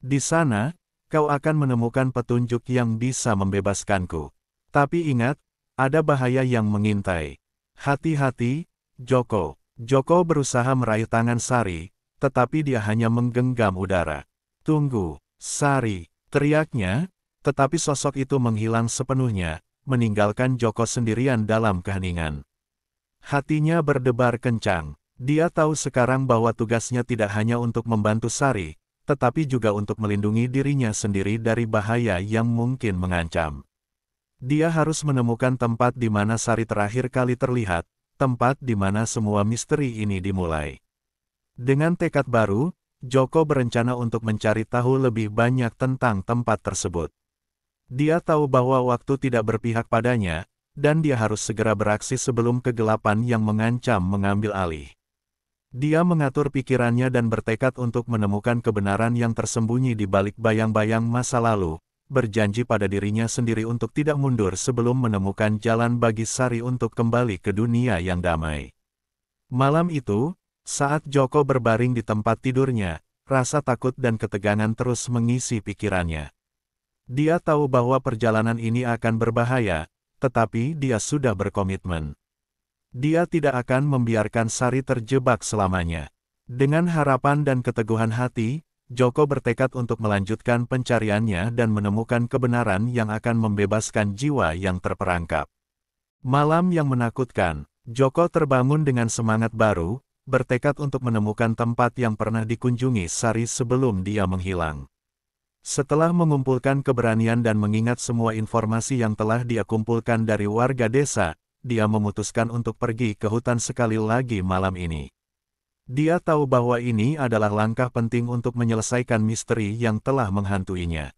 Di sana, kau akan menemukan petunjuk yang bisa membebaskanku. Tapi ingat, ada bahaya yang mengintai. Hati-hati, Joko. Joko berusaha meraih tangan Sari, tetapi dia hanya menggenggam udara. Tunggu, Sari, teriaknya, tetapi sosok itu menghilang sepenuhnya, meninggalkan Joko sendirian dalam keheningan. Hatinya berdebar kencang. Dia tahu sekarang bahwa tugasnya tidak hanya untuk membantu Sari, tetapi juga untuk melindungi dirinya sendiri dari bahaya yang mungkin mengancam. Dia harus menemukan tempat di mana Sari terakhir kali terlihat, tempat di mana semua misteri ini dimulai. Dengan tekad baru, Joko berencana untuk mencari tahu lebih banyak tentang tempat tersebut. Dia tahu bahwa waktu tidak berpihak padanya, dan dia harus segera beraksi sebelum kegelapan yang mengancam mengambil alih. Dia mengatur pikirannya dan bertekad untuk menemukan kebenaran yang tersembunyi di balik bayang-bayang masa lalu, berjanji pada dirinya sendiri untuk tidak mundur sebelum menemukan jalan bagi Sari untuk kembali ke dunia yang damai. Malam itu, saat Joko berbaring di tempat tidurnya, rasa takut dan ketegangan terus mengisi pikirannya. Dia tahu bahwa perjalanan ini akan berbahaya, tetapi dia sudah berkomitmen. Dia tidak akan membiarkan Sari terjebak selamanya. Dengan harapan dan keteguhan hati, Joko bertekad untuk melanjutkan pencariannya dan menemukan kebenaran yang akan membebaskan jiwa yang terperangkap. Malam yang menakutkan, Joko terbangun dengan semangat baru, bertekad untuk menemukan tempat yang pernah dikunjungi Sari sebelum dia menghilang. Setelah mengumpulkan keberanian dan mengingat semua informasi yang telah dia kumpulkan dari warga desa, dia memutuskan untuk pergi ke hutan sekali lagi malam ini. Dia tahu bahwa ini adalah langkah penting untuk menyelesaikan misteri yang telah menghantuinya.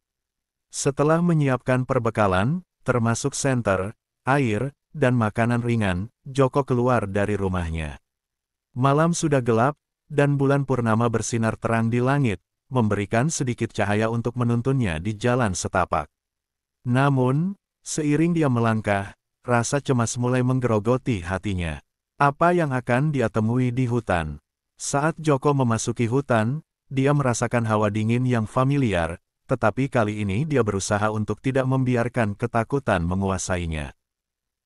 Setelah menyiapkan perbekalan, termasuk senter, air, dan makanan ringan, Joko keluar dari rumahnya. Malam sudah gelap, dan bulan purnama bersinar terang di langit, memberikan sedikit cahaya untuk menuntunnya di jalan setapak. Namun, seiring dia melangkah, rasa cemas mulai menggerogoti hatinya. Apa yang akan dia temui di hutan? Saat Joko memasuki hutan, dia merasakan hawa dingin yang familiar, tetapi kali ini dia berusaha untuk tidak membiarkan ketakutan menguasainya.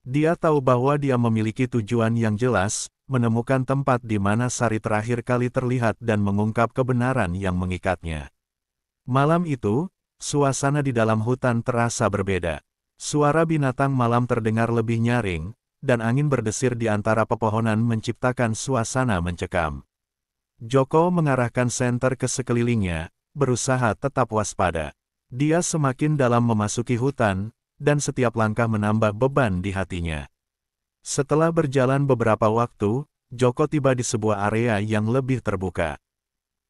Dia tahu bahwa dia memiliki tujuan yang jelas, menemukan tempat di mana Sari terakhir kali terlihat dan mengungkap kebenaran yang mengikatnya. Malam itu, suasana di dalam hutan terasa berbeda. Suara binatang malam terdengar lebih nyaring, dan angin berdesir di antara pepohonan menciptakan suasana mencekam. Joko mengarahkan senter ke sekelilingnya, berusaha tetap waspada. Dia semakin dalam memasuki hutan, dan setiap langkah menambah beban di hatinya. Setelah berjalan beberapa waktu, Joko tiba di sebuah area yang lebih terbuka.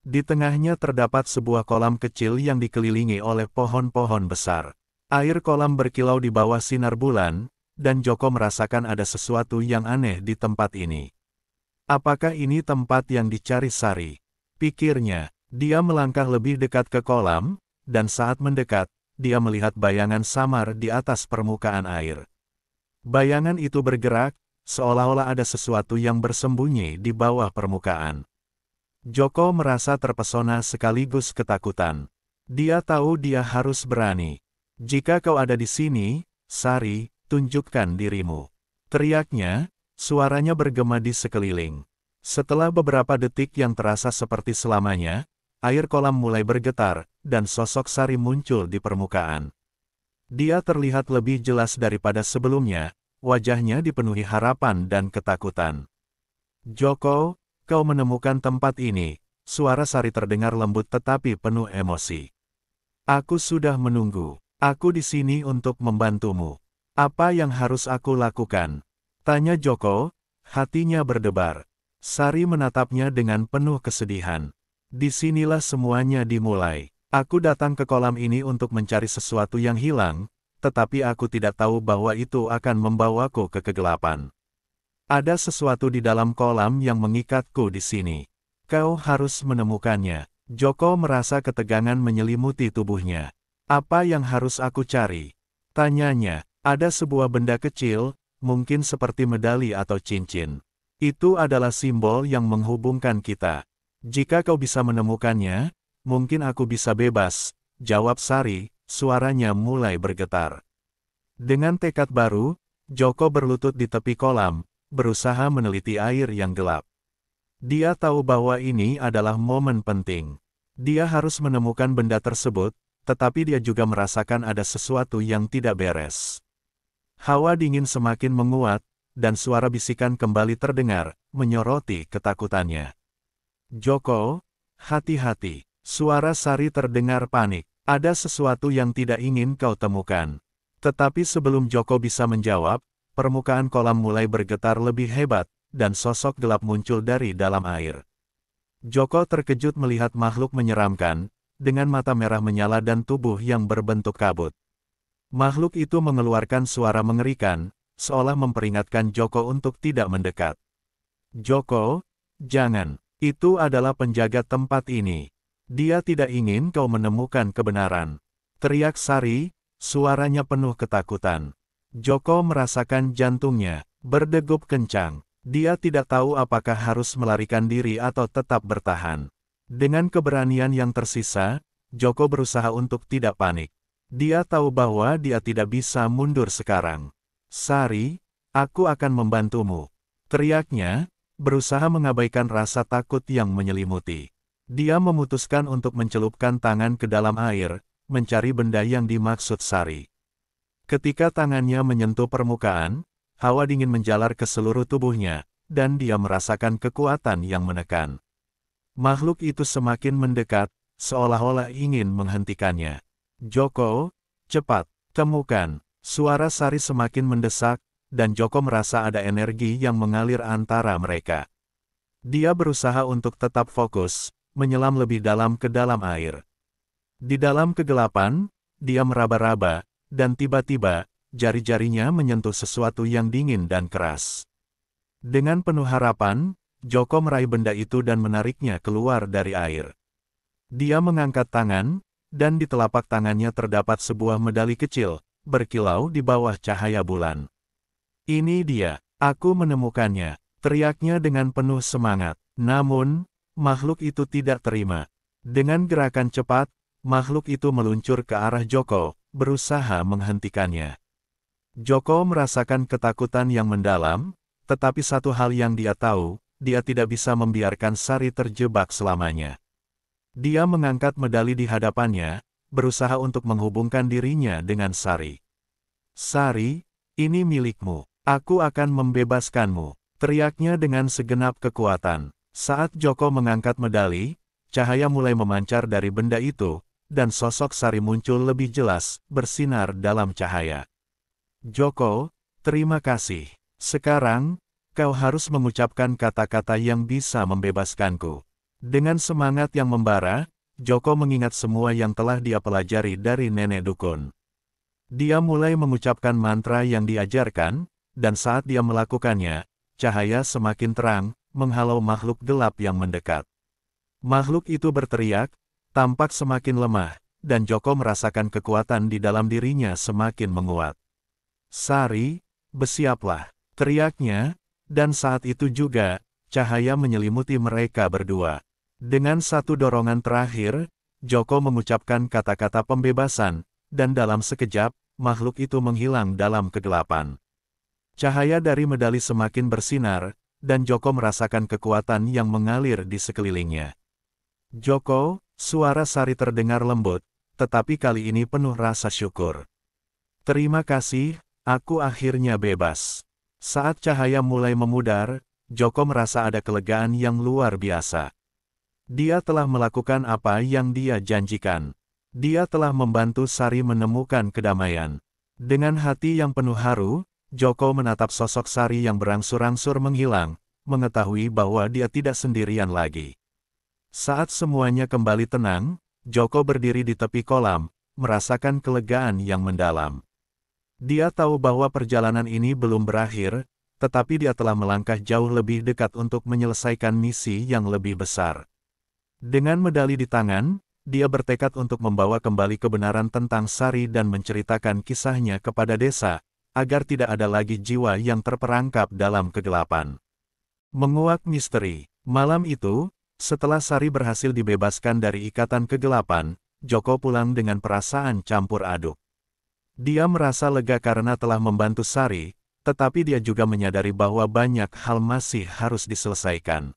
Di tengahnya terdapat sebuah kolam kecil yang dikelilingi oleh pohon-pohon besar. Air kolam berkilau di bawah sinar bulan, dan Joko merasakan ada sesuatu yang aneh di tempat ini. Apakah ini tempat yang dicari Sari? Pikirnya. Dia melangkah lebih dekat ke kolam, dan saat mendekat, dia melihat bayangan samar di atas permukaan air. Bayangan itu bergerak, seolah-olah ada sesuatu yang bersembunyi di bawah permukaan. Joko merasa terpesona sekaligus ketakutan. Dia tahu dia harus berani. Jika kau ada di sini, Sari, tunjukkan dirimu. Teriaknya, suaranya bergema di sekeliling. Setelah beberapa detik yang terasa seperti selamanya, air kolam mulai bergetar, dan sosok Sari muncul di permukaan. Dia terlihat lebih jelas daripada sebelumnya, wajahnya dipenuhi harapan dan ketakutan. Joko, kau menemukan tempat ini, suara Sari terdengar lembut tetapi penuh emosi. Aku sudah menunggu, aku di sini untuk membantumu. Apa yang harus aku lakukan? Tanya Joko, hatinya berdebar. Sari menatapnya dengan penuh kesedihan. Disinilah semuanya dimulai. Aku datang ke kolam ini untuk mencari sesuatu yang hilang, tetapi aku tidak tahu bahwa itu akan membawaku ke kegelapan. Ada sesuatu di dalam kolam yang mengikatku di sini. Kau harus menemukannya. Joko merasa ketegangan menyelimuti tubuhnya. Apa yang harus aku cari? Tanyanya. Ada sebuah benda kecil, mungkin seperti medali atau cincin. Itu adalah simbol yang menghubungkan kita. Jika kau bisa menemukannya, mungkin aku bisa bebas, jawab Sari, suaranya mulai bergetar. Dengan tekad baru, Joko berlutut di tepi kolam, berusaha meneliti air yang gelap. Dia tahu bahwa ini adalah momen penting. Dia harus menemukan benda tersebut, tetapi dia juga merasakan ada sesuatu yang tidak beres. Hawa dingin semakin menguat, dan suara bisikan kembali terdengar, menyoroti ketakutannya. Joko, hati-hati. Suara Sari terdengar panik. Ada sesuatu yang tidak ingin kau temukan. Tetapi sebelum Joko bisa menjawab, permukaan kolam mulai bergetar lebih hebat, dan sosok gelap muncul dari dalam air. Joko terkejut melihat makhluk menyeramkan, dengan mata merah menyala dan tubuh yang berbentuk kabut. Makhluk itu mengeluarkan suara mengerikan, seolah memperingatkan Joko untuk tidak mendekat. Joko, jangan. Itu adalah penjaga tempat ini. Dia tidak ingin kau menemukan kebenaran. Teriak Sari, suaranya penuh ketakutan. Joko merasakan jantungnya berdegup kencang. Dia tidak tahu apakah harus melarikan diri atau tetap bertahan. Dengan keberanian yang tersisa, Joko berusaha untuk tidak panik. Dia tahu bahwa dia tidak bisa mundur sekarang. Sari, aku akan membantumu. Teriaknya, berusaha mengabaikan rasa takut yang menyelimuti. Dia memutuskan untuk mencelupkan tangan ke dalam air, mencari benda yang dimaksud Sari. Ketika tangannya menyentuh permukaan, hawa dingin menjalar ke seluruh tubuhnya, dan dia merasakan kekuatan yang menekan. Makhluk itu semakin mendekat, seolah-olah ingin menghentikannya. Joko, cepat, temukan. Suara Sari semakin mendesak, dan Joko merasa ada energi yang mengalir antara mereka. Dia berusaha untuk tetap fokus, menyelam lebih dalam ke dalam air. Di dalam kegelapan, dia meraba-raba, dan tiba-tiba, jari-jarinya menyentuh sesuatu yang dingin dan keras. Dengan penuh harapan, Joko meraih benda itu dan menariknya keluar dari air. Dia mengangkat tangan, dan di telapak tangannya terdapat sebuah medali kecil, berkilau di bawah cahaya bulan. "Ini dia, aku menemukannya," teriaknya dengan penuh semangat. Namun, makhluk itu tidak terima. Dengan gerakan cepat, makhluk itu meluncur ke arah Joko, berusaha menghentikannya. Joko merasakan ketakutan yang mendalam, tetapi satu hal yang dia tahu, dia tidak bisa membiarkan Sari terjebak selamanya. Dia mengangkat medali di hadapannya, berusaha untuk menghubungkan dirinya dengan Sari. "Sari, ini milikmu. Aku akan membebaskanmu," teriaknya dengan segenap kekuatan. Saat Joko mengangkat medali, cahaya mulai memancar dari benda itu, dan sosok Sari muncul lebih jelas, bersinar dalam cahaya. "Joko, terima kasih. Sekarang, kau harus mengucapkan kata-kata yang bisa membebaskanku." Dengan semangat yang membara, Joko mengingat semua yang telah dia pelajari dari nenek dukun. Dia mulai mengucapkan mantra yang diajarkan, dan saat dia melakukannya, cahaya semakin terang, menghalau makhluk gelap yang mendekat. Makhluk itu berteriak, tampak semakin lemah, dan Joko merasakan kekuatan di dalam dirinya semakin menguat. "Sari, bersiaplah," teriaknya, dan saat itu juga, cahaya menyelimuti mereka berdua. Dengan satu dorongan terakhir, Joko mengucapkan kata-kata pembebasan, dan dalam sekejap, makhluk itu menghilang dalam kegelapan. Cahaya dari medali semakin bersinar, dan Joko merasakan kekuatan yang mengalir di sekelilingnya. "Joko," suara Sari terdengar lembut, tetapi kali ini penuh rasa syukur. "Terima kasih, aku akhirnya bebas." Saat cahaya mulai memudar, Joko merasa ada kelegaan yang luar biasa. Dia telah melakukan apa yang dia janjikan. Dia telah membantu Sari menemukan kedamaian. Dengan hati yang penuh haru, Joko menatap sosok Sari yang berangsur-angsur menghilang, mengetahui bahwa dia tidak sendirian lagi. Saat semuanya kembali tenang, Joko berdiri di tepi kolam, merasakan kelegaan yang mendalam. Dia tahu bahwa perjalanan ini belum berakhir, tetapi dia telah melangkah jauh lebih dekat untuk menyelesaikan misi yang lebih besar. Dengan medali di tangan, dia bertekad untuk membawa kembali kebenaran tentang Sari dan menceritakan kisahnya kepada desa, agar tidak ada lagi jiwa yang terperangkap dalam kegelapan. Menguak misteri. Malam itu, setelah Sari berhasil dibebaskan dari ikatan kegelapan, Joko pulang dengan perasaan campur aduk. Dia merasa lega karena telah membantu Sari, tetapi dia juga menyadari bahwa banyak hal masih harus diselesaikan.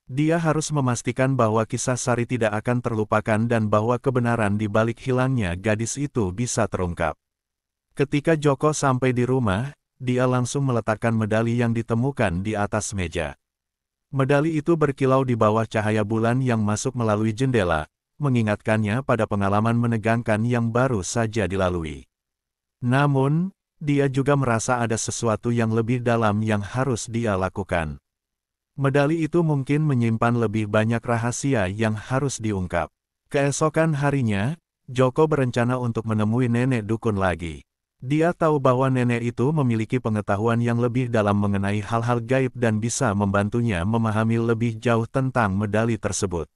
Dia harus memastikan bahwa kisah Sari tidak akan terlupakan dan bahwa kebenaran di balik hilangnya gadis itu bisa terungkap. Ketika Joko sampai di rumah, dia langsung meletakkan medali yang ditemukan di atas meja. Medali itu berkilau di bawah cahaya bulan yang masuk melalui jendela, mengingatkannya pada pengalaman menegangkan yang baru saja dilalui. Namun, dia juga merasa ada sesuatu yang lebih dalam yang harus dia lakukan. Medali itu mungkin menyimpan lebih banyak rahasia yang harus diungkap. Keesokan harinya, Joko berencana untuk menemui nenek dukun lagi. Dia tahu bahwa nenek itu memiliki pengetahuan yang lebih dalam mengenai hal-hal gaib dan bisa membantunya memahami lebih jauh tentang medali tersebut.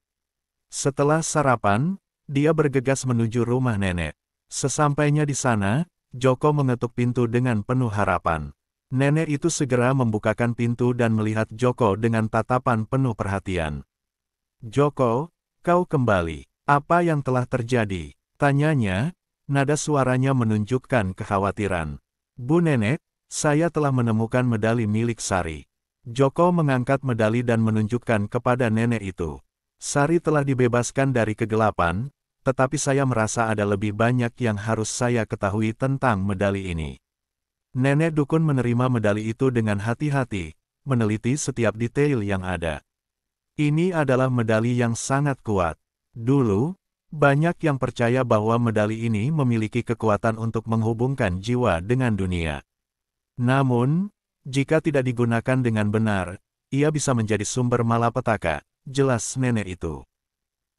Setelah sarapan, dia bergegas menuju rumah nenek. Sesampainya di sana, Joko mengetuk pintu dengan penuh harapan. Nenek itu segera membukakan pintu dan melihat Joko dengan tatapan penuh perhatian. "Joko, kau kembali. Apa yang telah terjadi?" tanyanya. Nada suaranya menunjukkan kekhawatiran. "Bu Nenek, saya telah menemukan medali milik Sari." Joko mengangkat medali dan menunjukkan kepada nenek itu. "Sari telah dibebaskan dari kegelapan, tetapi saya merasa ada lebih banyak yang harus saya ketahui tentang medali ini." Nenek dukun menerima medali itu dengan hati-hati, meneliti setiap detail yang ada. "Ini adalah medali yang sangat kuat. Dulu, banyak yang percaya bahwa medali ini memiliki kekuatan untuk menghubungkan jiwa dengan dunia. Namun, jika tidak digunakan dengan benar, ia bisa menjadi sumber malapetaka, jelas nenek itu.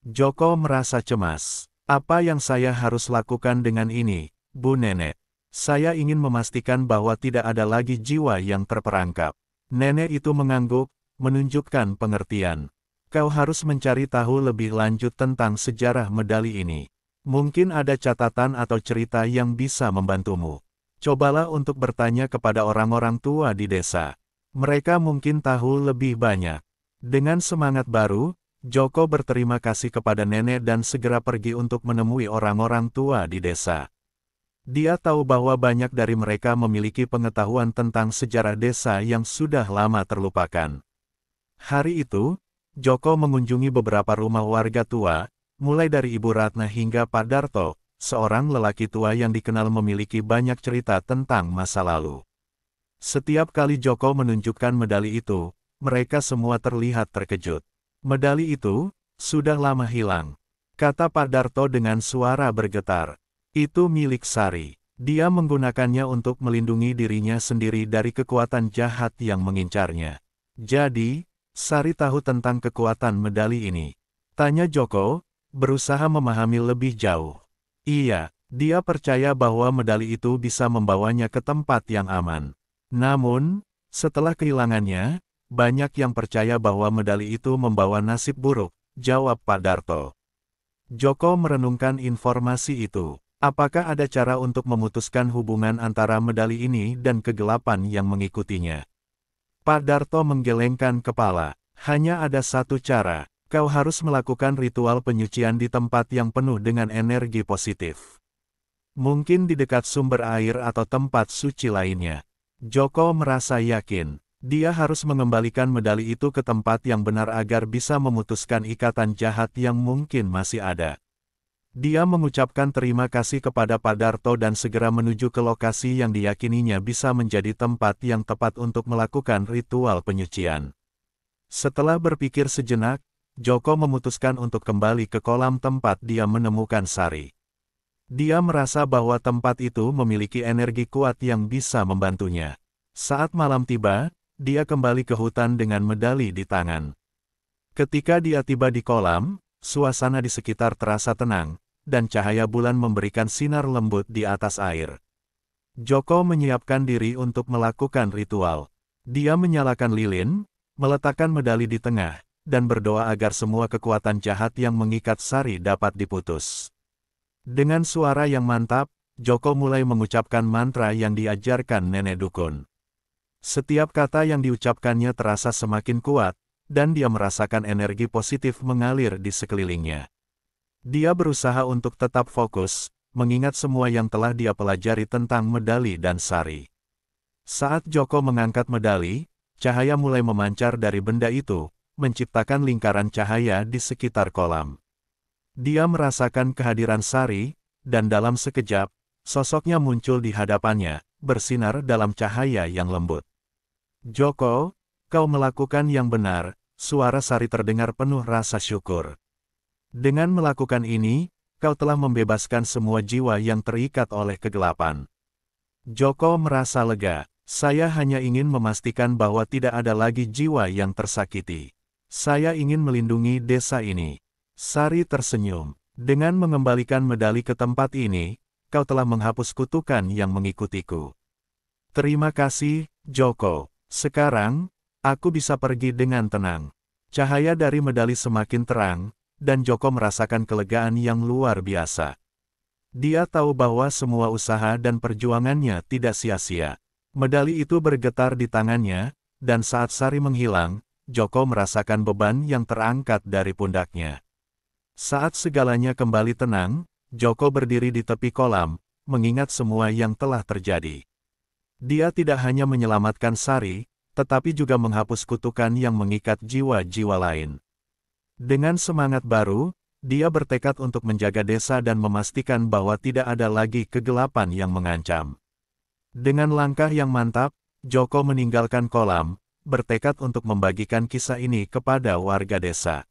Joko merasa cemas. Apa yang saya harus lakukan dengan ini, Bu Nenek? Saya ingin memastikan bahwa tidak ada lagi jiwa yang terperangkap. Nenek itu mengangguk, menunjukkan pengertian. Kau harus mencari tahu lebih lanjut tentang sejarah medali ini. Mungkin ada catatan atau cerita yang bisa membantumu. Cobalah untuk bertanya kepada orang-orang tua di desa. Mereka mungkin tahu lebih banyak. Dengan semangat baru, Joko berterima kasih kepada nenek dan segera pergi untuk menemui orang-orang tua di desa. Dia tahu bahwa banyak dari mereka memiliki pengetahuan tentang sejarah desa yang sudah lama terlupakan. Hari itu, Joko mengunjungi beberapa rumah warga tua, mulai dari Ibu Ratna hingga Pak Darto, seorang lelaki tua yang dikenal memiliki banyak cerita tentang masa lalu. Setiap kali Joko menunjukkan medali itu, mereka semua terlihat terkejut. Medali itu sudah lama hilang, kata Pak Darto dengan suara bergetar. Itu milik Sari. Dia menggunakannya untuk melindungi dirinya sendiri dari kekuatan jahat yang mengincarnya. Jadi, Sari tahu tentang kekuatan medali ini. Tanya Joko, berusaha memahami lebih jauh. Iya, dia percaya bahwa medali itu bisa membawanya ke tempat yang aman. Namun, setelah kehilangannya, banyak yang percaya bahwa medali itu membawa nasib buruk, jawab Pak Darto. Joko merenungkan informasi itu. Apakah ada cara untuk memutuskan hubungan antara medali ini dan kegelapan yang mengikutinya? Pak Darto menggelengkan kepala. Hanya ada satu cara. Kau harus melakukan ritual penyucian di tempat yang penuh dengan energi positif. Mungkin di dekat sumber air atau tempat suci lainnya. Joko merasa yakin. Dia harus mengembalikan medali itu ke tempat yang benar agar bisa memutuskan ikatan jahat yang mungkin masih ada. Dia mengucapkan terima kasih kepada Pak Darto dan segera menuju ke lokasi yang diyakininya bisa menjadi tempat yang tepat untuk melakukan ritual penyucian. Setelah berpikir sejenak, Joko memutuskan untuk kembali ke kolam tempat dia menemukan Sari. Dia merasa bahwa tempat itu memiliki energi kuat yang bisa membantunya. Saat malam tiba, dia kembali ke hutan dengan medali di tangan. Ketika dia tiba di kolam, suasana di sekitar terasa tenang, dan cahaya bulan memberikan sinar lembut di atas air. Joko menyiapkan diri untuk melakukan ritual. Dia menyalakan lilin, meletakkan medali di tengah, dan berdoa agar semua kekuatan jahat yang mengikat Sari dapat diputus. Dengan suara yang mantap, Joko mulai mengucapkan mantra yang diajarkan nenek dukun. Setiap kata yang diucapkannya terasa semakin kuat, dan dia merasakan energi positif mengalir di sekelilingnya. Dia berusaha untuk tetap fokus, mengingat semua yang telah dia pelajari tentang medali dan Sari. Saat Joko mengangkat medali, cahaya mulai memancar dari benda itu, menciptakan lingkaran cahaya di sekitar kolam. Dia merasakan kehadiran Sari, dan dalam sekejap, sosoknya muncul di hadapannya, bersinar dalam cahaya yang lembut. Joko, kau melakukan yang benar, suara Sari terdengar penuh rasa syukur. Dengan melakukan ini, kau telah membebaskan semua jiwa yang terikat oleh kegelapan. Joko merasa lega, saya hanya ingin memastikan bahwa tidak ada lagi jiwa yang tersakiti. Saya ingin melindungi desa ini. Sari tersenyum. Dengan mengembalikan medali ke tempat ini, kau telah menghapus kutukan yang mengikutiku. Terima kasih, Joko. Sekarang, aku bisa pergi dengan tenang. Cahaya dari medali semakin terang, dan Joko merasakan kelegaan yang luar biasa. Dia tahu bahwa semua usaha dan perjuangannya tidak sia-sia. Medali itu bergetar di tangannya, dan saat Sari menghilang, Joko merasakan beban yang terangkat dari pundaknya. Saat segalanya kembali tenang, Joko berdiri di tepi kolam, mengingat semua yang telah terjadi. Dia tidak hanya menyelamatkan Sari, tetapi juga menghapus kutukan yang mengikat jiwa-jiwa lain. Dengan semangat baru, dia bertekad untuk menjaga desa dan memastikan bahwa tidak ada lagi kegelapan yang mengancam. Dengan langkah yang mantap, Joko meninggalkan kolam, bertekad untuk membagikan kisah ini kepada warga desa.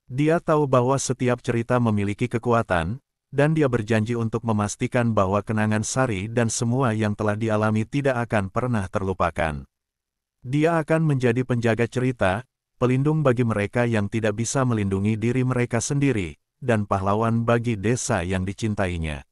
Dia tahu bahwa setiap cerita memiliki kekuatan, dan dia berjanji untuk memastikan bahwa kenangan Sari dan semua yang telah dialami tidak akan pernah terlupakan. Dia akan menjadi penjaga cerita, pelindung bagi mereka yang tidak bisa melindungi diri mereka sendiri, dan pahlawan bagi desa yang dicintainya.